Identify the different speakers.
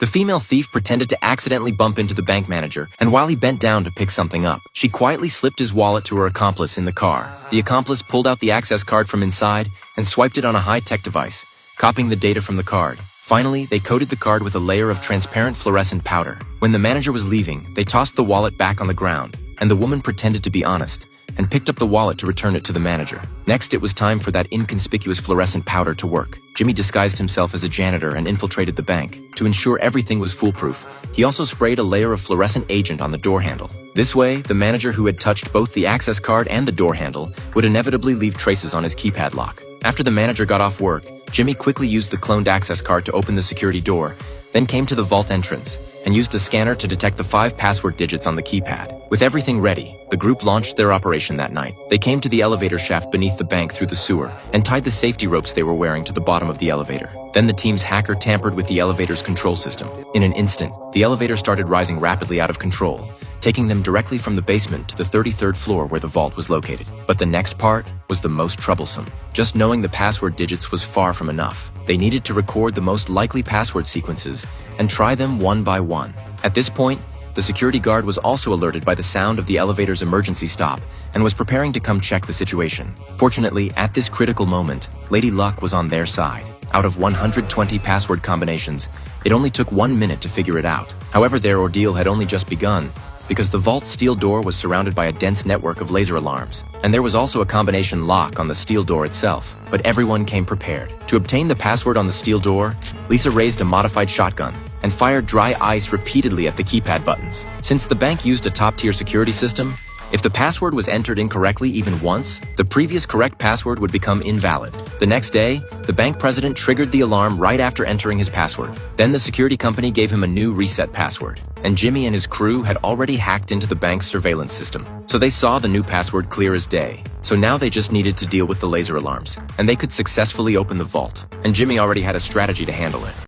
Speaker 1: The female thief pretended to accidentally bump into the bank manager, and while he bent down to pick something up, she quietly slipped his wallet to her accomplice in the car. The accomplice pulled out the access card from inside and swiped it on a high-tech device, copying the data from the card. Finally, they coated the card with a layer of transparent fluorescent powder. When the manager was leaving, they tossed the wallet back on the ground, and the woman pretended to be honest and picked up the wallet to return it to the manager. Next, it was time for that inconspicuous fluorescent powder to work. Jimmy disguised himself as a janitor and infiltrated the bank. To ensure everything was foolproof, he also sprayed a layer of fluorescent agent on the door handle. This way, the manager who had touched both the access card and the door handle would inevitably leave traces on his keypad lock. After the manager got off work, Jimmy quickly used the cloned access card to open the security door, then came to the vault entrance and used a scanner to detect the 5 password digits on the keypad. With everything ready, the group launched their operation that night. They came to the elevator shaft beneath the bank through the sewer and tied the safety ropes they were wearing to the bottom of the elevator. Then the team's hacker tampered with the elevator's control system. In an instant, the elevator started rising rapidly out of control, taking them directly from the basement to the 33rd floor where the vault was located. But the next part was the most troublesome. Just knowing the password digits was far from enough. They needed to record the most likely password sequences and try them one by one. At this point, the security guard was also alerted by the sound of the elevator's emergency stop and was preparing to come check the situation. Fortunately, at this critical moment, Lady Luck was on their side. Out of 120 password combinations, it only took 1 minute to figure it out. However, their ordeal had only just begun, because the vault's steel door was surrounded by a dense network of laser alarms, and there was also a combination lock on the steel door itself. But everyone came prepared. To obtain the password on the steel door, Lisa raised a modified shotgun and fired dry ice repeatedly at the keypad buttons. Since the bank used a top-tier security system, if the password was entered incorrectly even once, the previous correct password would become invalid. The next day, the bank president triggered the alarm right after entering his password. Then the security company gave him a new reset password, and Jimmy and his crew had already hacked into the bank's surveillance system. So they saw the new password clear as day. So now they just needed to deal with the laser alarms, and they could successfully open the vault. And Jimmy already had a strategy to handle it.